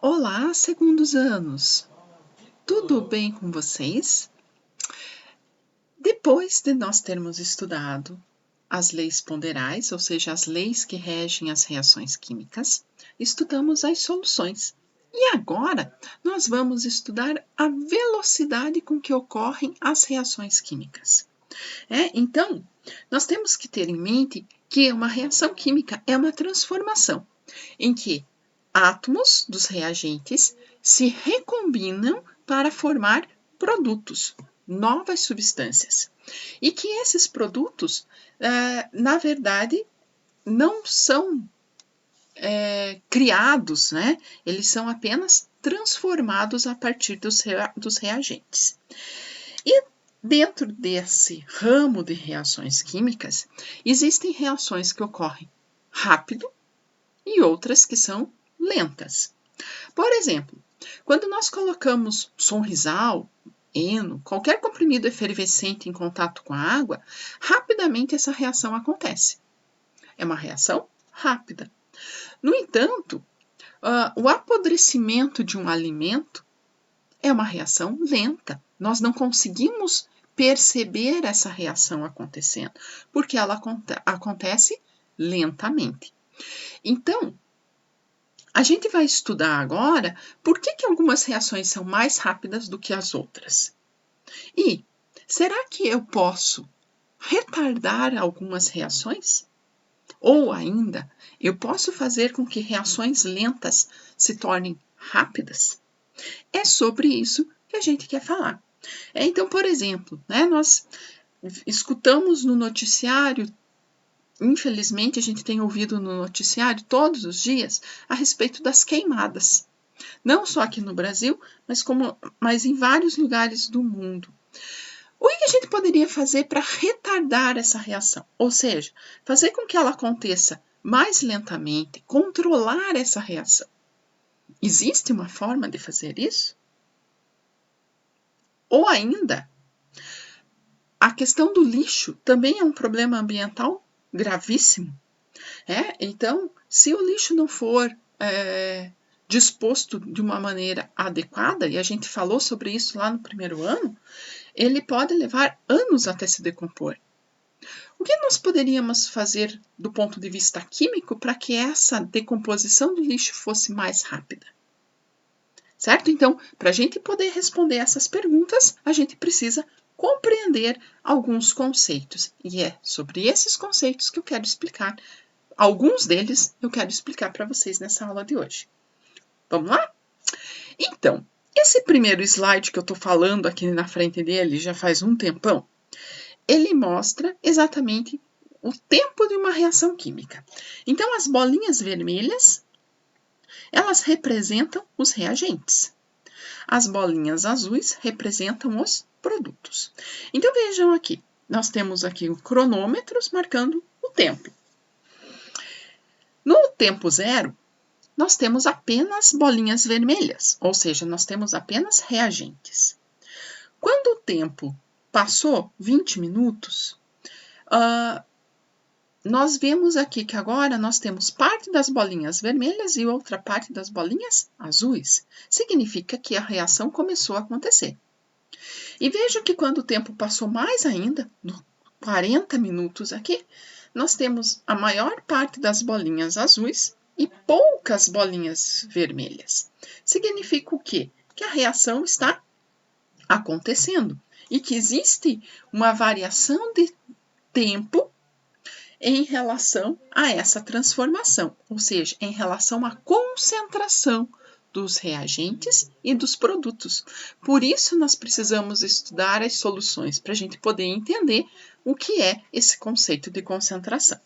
Olá, segundos anos! Tudo bem com vocês? Depois de nós termos estudado as leis ponderais, ou seja, as leis que regem as reações químicas, estudamos as soluções. E agora nós vamos estudar a velocidade com que ocorrem as reações químicas. Então, nós temos que ter em mente que uma reação química é uma transformação em que átomos dos reagentes se recombinam para formar produtos, novas substâncias. E que esses produtos, na verdade, não são criados, né? Eles são apenas transformados a partir dos reagentes. E dentro desse ramo de reações químicas, existem reações que ocorrem rápido e outras que são lentas. Por exemplo, quando nós colocamos sonrisal, eno, qualquer comprimido efervescente em contato com a água, rapidamente essa reação acontece. É uma reação rápida. No entanto, o apodrecimento de um alimento é uma reação lenta. Nós não conseguimos perceber essa reação acontecendo, porque ela acontece lentamente. Então, a gente vai estudar agora por que algumas reações são mais rápidas do que as outras. E será que eu posso retardar algumas reações? Ou ainda, eu posso fazer com que reações lentas se tornem rápidas? É sobre isso que a gente quer falar. Então, por exemplo, nós escutamos no noticiário, infelizmente, a gente tem ouvido no noticiário todos os dias a respeito das queimadas. Não só aqui no Brasil, mas em vários lugares do mundo. O que a gente poderia fazer para retardar essa reação? Ou seja, fazer com que ela aconteça mais lentamente, controlar essa reação. Existe uma forma de fazer isso? Ou ainda, a questão do lixo também é um problema ambiental gravíssimo. Então, se o lixo não for disposto de uma maneira adequada, e a gente falou sobre isso lá no primeiro ano, ele pode levar anos até se decompor. O que nós poderíamos fazer do ponto de vista químico para que essa decomposição do lixo fosse mais rápida? Certo? Então, para a gente poder responder essas perguntas, a gente precisa compreender alguns conceitos. E é sobre esses conceitos que eu quero explicar. Alguns deles eu quero explicar para vocês nessa aula de hoje. Vamos lá? Então, esse primeiro slide que eu estou falando aqui na frente dele já faz um tempão, ele mostra exatamente o tempo de uma reação química. Então, as bolinhas vermelhas, elas representam os reagentes. As bolinhas azuis representam os produtos. Então, vejam aqui, nós temos aqui o cronômetro marcando o tempo. No tempo zero, nós temos apenas bolinhas vermelhas, ou seja, nós temos apenas reagentes. Quando o tempo passou 20 minutos, nós vemos aqui que agora nós temos parte das bolinhas vermelhas e outra parte das bolinhas azuis. Significa que a reação começou a acontecer. E veja que quando o tempo passou mais ainda, 40 minutos aqui, nós temos a maior parte das bolinhas azuis e poucas bolinhas vermelhas. Significa o quê? Que a reação está acontecendo e que existe uma variação de tempo em relação a essa transformação, ou seja, em relação à concentração dos reagentes e dos produtos. Por isso, nós precisamos estudar as soluções para a gente poder entender o que é esse conceito de concentração.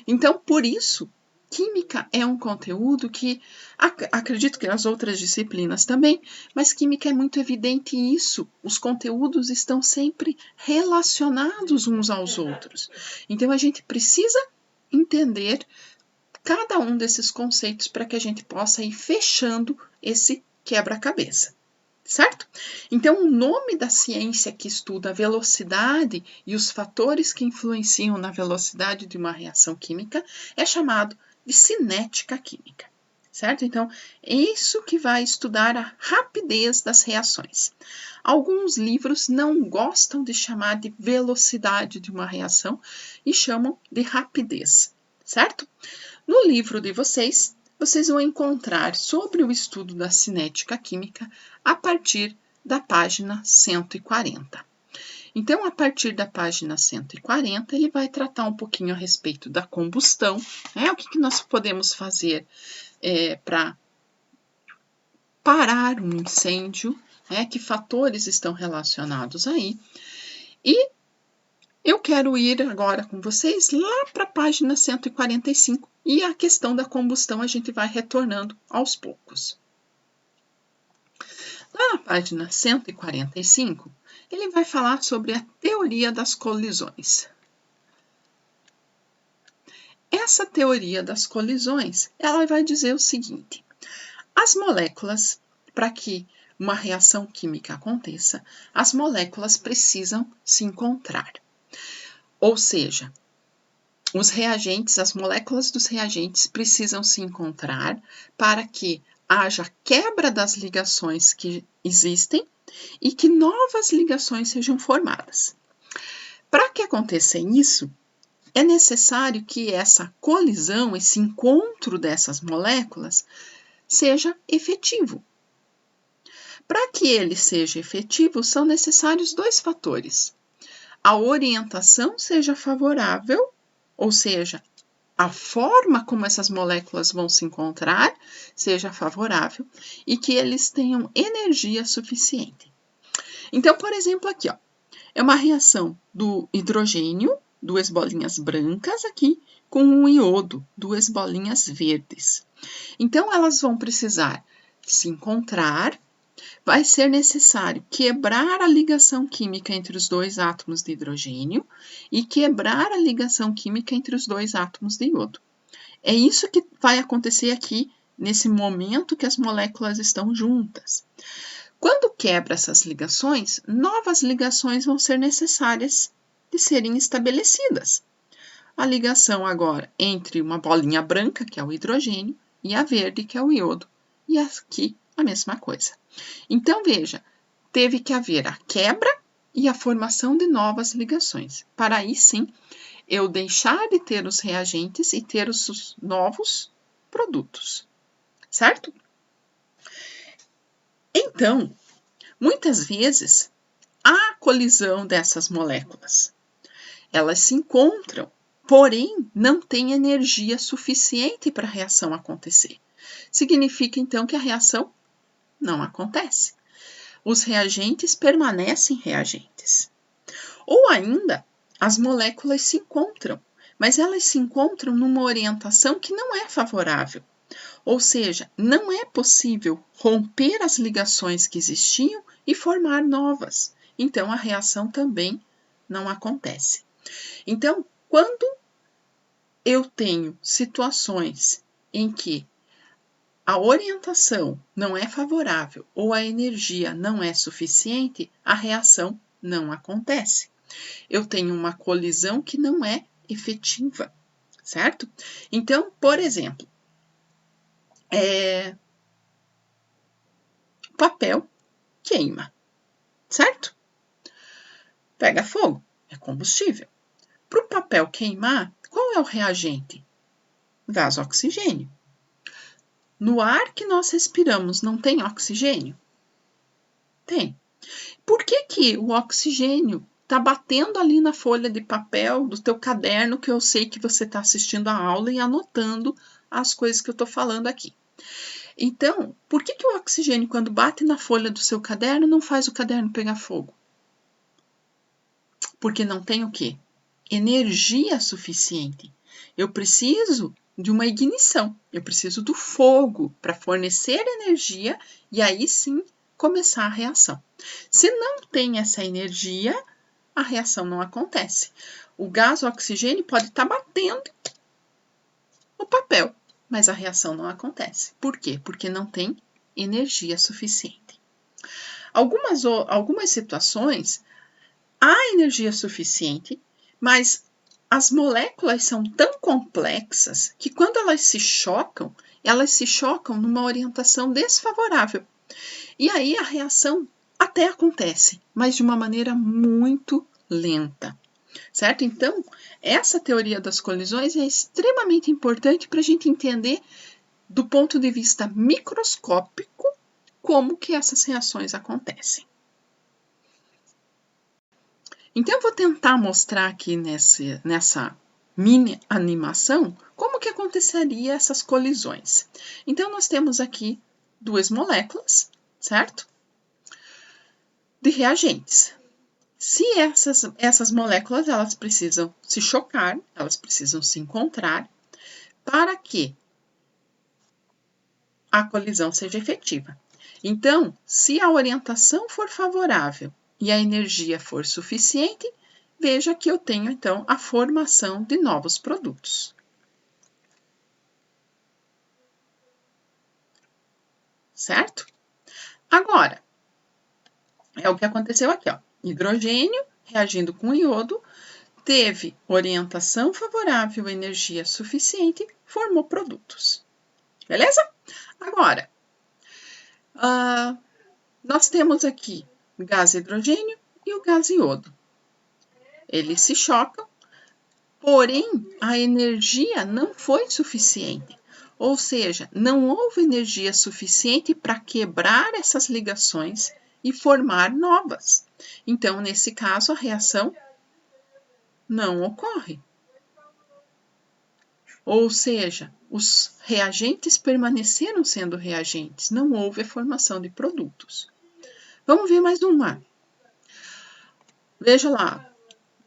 Então, por isso, química é um conteúdo que, acredito que nas outras disciplinas também, mas química é muito evidente isso. Os conteúdos estão sempre relacionados uns aos outros. Então, a gente precisa entender cada um desses conceitos para que a gente possa ir fechando esse quebra-cabeça, certo? Então, o nome da ciência que estuda a velocidade e os fatores que influenciam na velocidade de uma reação química é chamado de cinética química. certo? Então, é isso que vai estudar a rapidez das reações. Alguns livros não gostam de chamar de velocidade de uma reação e chamam de rapidez, certo? No livro de vocês, vocês vão encontrar sobre o estudo da cinética química a partir da página 140. Então, a partir da página 140, ele vai tratar um pouquinho a respeito da combustão, né? O que nós podemos fazer para parar um incêndio, né? Que fatores estão relacionados aí. E eu quero ir agora com vocês lá para a página 145 e a questão da combustão a gente vai retornando aos poucos. Lá na página 145, ele vai falar sobre a teoria das colisões. Essa teoria das colisões, ela vai dizer o seguinte: as moléculas, para que uma reação química aconteça, as moléculas precisam se encontrar. Ou seja, os reagentes, as moléculas dos reagentes precisam se encontrar para que haja quebra das ligações que existem e que novas ligações sejam formadas. Para que aconteça isso, é necessário que essa colisão, esse encontro dessas moléculas, seja efetivo. Para que ele seja efetivo, são necessários dois fatores. A orientação seja favorável, ou seja, a forma como essas moléculas vão se encontrar seja favorável e que eles tenham energia suficiente. Então, por exemplo, aqui, ó, é uma reação do hidrogênio, duas bolinhas brancas aqui, com um iodo, duas bolinhas verdes. Então, elas vão precisar se encontrar, vai ser necessário quebrar a ligação química entre os dois átomos de hidrogênio e quebrar a ligação química entre os dois átomos de iodo. É isso que vai acontecer aqui, nesse momento que as moléculas estão juntas. Quando quebra essas ligações, novas ligações vão ser necessárias de serem estabelecidas. A ligação agora entre uma bolinha branca, que é o hidrogênio, e a verde, que é o iodo. E aqui a mesma coisa. Então, veja, teve que haver a quebra e a formação de novas ligações. Para aí sim, eu deixar de ter os reagentes e ter os novos produtos. Certo? Então, muitas vezes, há colisão dessas moléculas. Elas se encontram, porém, não têm energia suficiente para a reação acontecer. Significa, então, que a reação não acontece. Os reagentes permanecem reagentes. Ou ainda, as moléculas se encontram, mas elas se encontram numa orientação que não é favorável. Ou seja, não é possível romper as ligações que existiam e formar novas. Então, a reação também não acontece. Então, quando eu tenho situações em que a orientação não é favorável ou a energia não é suficiente, a reação não acontece. Eu tenho uma colisão que não é efetiva, certo? Então, por exemplo, papel queima, certo? Pega fogo, é combustível. Para o papel queimar, qual é o reagente? Gás oxigênio. No ar que nós respiramos não tem oxigênio? Tem. Por que o oxigênio está batendo ali na folha de papel do teu caderno, que eu sei que você está assistindo a aula e anotando as coisas que eu estou falando aqui? Então, por que o oxigênio, quando bate na folha do seu caderno, não faz o caderno pegar fogo? Porque não tem o quê? Energia suficiente. Eu preciso de uma ignição, eu preciso do fogo para fornecer energia e aí sim começar a reação. Se não tem essa energia, a reação não acontece. O gás oxigênio pode estar batendo no papel, mas a reação não acontece. Por quê? Porque não tem energia suficiente. Algumas situações, há energia suficiente, mas as moléculas são tão complexas que quando elas se chocam, elas se chocam numa orientação desfavorável. E aí a reação até acontece, mas de uma maneira muito lenta, certo? Então, essa teoria das colisões é extremamente importante para a gente entender, do ponto de vista microscópico, como que essas reações acontecem. Então, eu vou tentar mostrar aqui nessa mini animação como que aconteceria essas colisões. Então, nós temos aqui duas moléculas, certo? De reagentes. Se essas moléculas, elas precisam se chocar, elas precisam se encontrar para que a colisão seja efetiva. Então, se a orientação for favorável e a energia for suficiente, veja que eu tenho, então, a formação de novos produtos. Certo? Agora, é o que aconteceu aqui, ó. Hidrogênio reagindo com iodo, teve orientação favorável, energia suficiente, formou produtos. Beleza? Agora, nós temos aqui o gás hidrogênio e o gás iodo. Eles se chocam, porém a energia não foi suficiente. Ou seja, não houve energia suficiente para quebrar essas ligações e formar novas. Então, nesse caso, a reação não ocorre. Ou seja, os reagentes permaneceram sendo reagentes, não houve a formação de produtos. Vamos ver mais uma. Veja lá,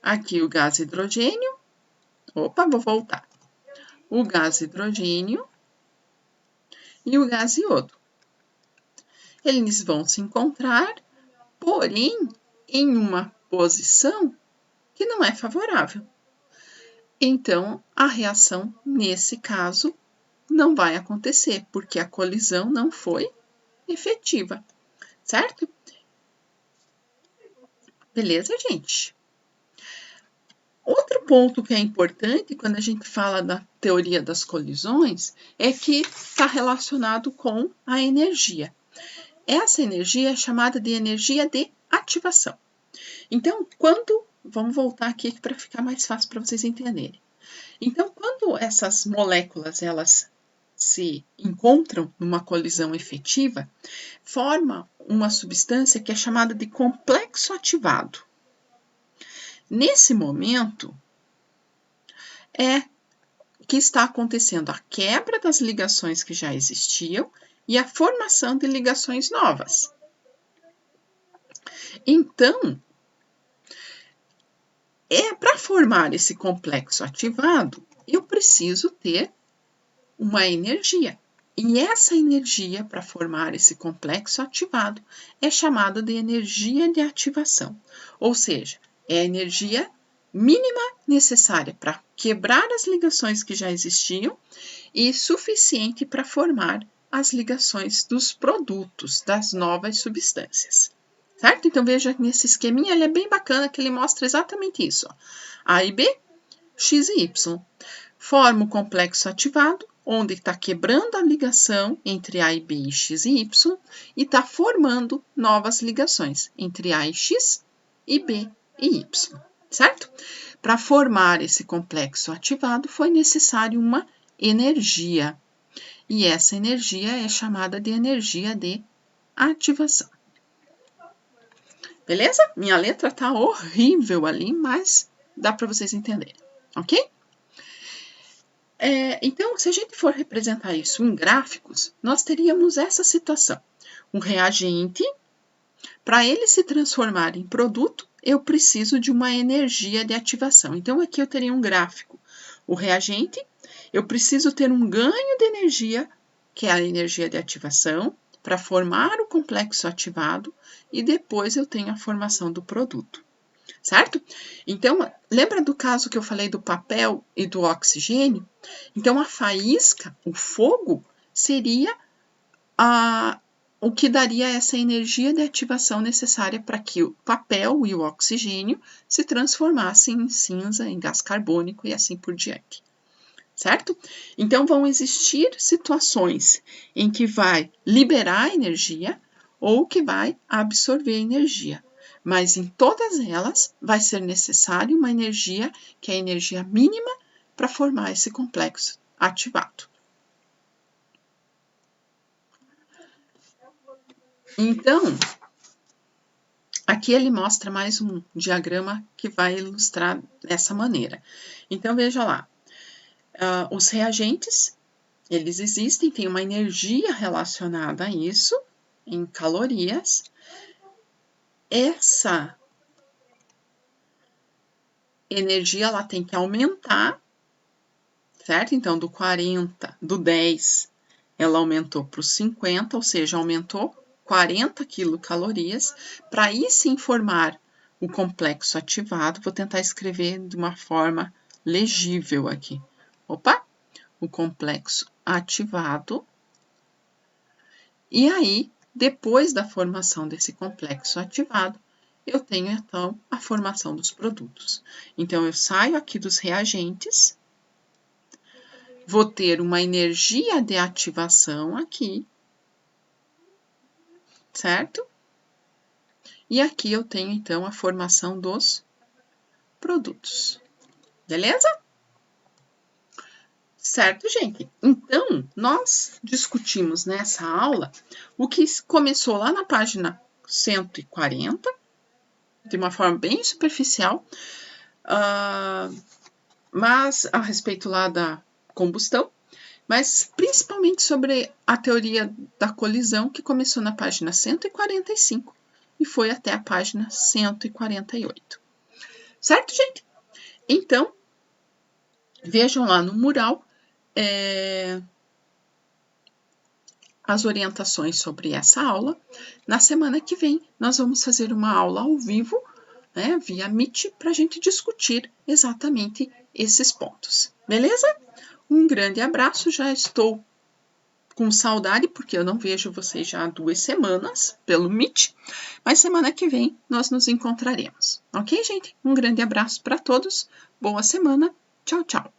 aqui o gás hidrogênio. Opa, vou voltar. O gás hidrogênio e o gás iodo. Eles vão se encontrar, porém, em uma posição que não é favorável. Então, a reação, nesse caso, não vai acontecer, porque a colisão não foi efetiva, certo? Beleza, gente? Outro ponto que é importante quando a gente fala da teoria das colisões é que está relacionado com a energia. Essa energia é chamada de energia de ativação. Então, vamos voltar aqui para ficar mais fácil para vocês entenderem. Então, quando essas moléculas elas se encontram numa colisão efetiva, forma uma substância que é chamada de complexo ativado. Nesse momento, é que está acontecendo a quebra das ligações que já existiam e a formação de ligações novas. Então, para formar esse complexo ativado, eu preciso ter uma energia. E essa energia para formar esse complexo ativado é chamada de energia de ativação. Ou seja, é a energia mínima necessária para quebrar as ligações que já existiam e suficiente para formar as ligações dos produtos, das novas substâncias. Certo? Então, veja que nesse esqueminha ele é bem bacana, que ele mostra exatamente isso. Ó. A e B, X e Y. Forma o complexo ativado, onde está quebrando a ligação entre A e B e X e Y, e está formando novas ligações entre A e X e B e Y. Certo? Para formar esse complexo ativado, foi necessário uma energia. E essa energia é chamada de energia de ativação. Beleza? Minha letra tá horrível ali, mas dá para vocês entenderem, ok? Então, se a gente for representar isso em gráficos, nós teríamos essa situação. Um reagente, para ele se transformar em produto, eu preciso de uma energia de ativação. Então, aqui eu teria um gráfico. O reagente, eu preciso ter um ganho de energia, que é a energia de ativação, para formar o complexo ativado, e depois eu tenho a formação do produto, certo? Então, lembra do caso que eu falei do papel e do oxigênio? Então, a faísca, o fogo, seria o que daria essa energia de ativação necessária para que o papel e o oxigênio se transformassem em cinza, em gás carbônico e assim por diante. certo? Então, vão existir situações em que vai liberar energia ou que vai absorver energia. Mas em todas elas vai ser necessário uma energia que é a energia mínima para formar esse complexo ativado. Então, aqui ele mostra mais um diagrama que vai ilustrar dessa maneira. Então, veja lá, os reagentes, eles existem, tem uma energia relacionada a isso, em calorias. Essa energia, ela tem que aumentar, certo? Então, do 10, ela aumentou para os 50, ou seja, aumentou 40 quilocalorias, para aí sim formar o complexo ativado. Vou tentar escrever de uma forma legível aqui. Opa! O complexo ativado. E aí, depois da formação desse complexo ativado, eu tenho então a formação dos produtos. Então, eu saio aqui dos reagentes, vou ter uma energia de ativação aqui, certo? E aqui eu tenho então a formação dos produtos. Beleza? Certo, gente? Então, nós discutimos nessa aula o que começou lá na página 140, de uma forma bem superficial, mas a respeito lá da combustão, mas principalmente sobre a teoria da colisão, que começou na página 145 e foi até a página 148. Certo, gente? Então, vejam lá no mural as orientações sobre essa aula. Na semana que vem, nós vamos fazer uma aula ao vivo, né, via Meet, para a gente discutir exatamente esses pontos. Beleza? Um grande abraço, já estou com saudade, porque eu não vejo vocês já há 2 semanas pelo Meet, mas semana que vem nós nos encontraremos. Ok, gente? Um grande abraço para todos, boa semana, tchau, tchau!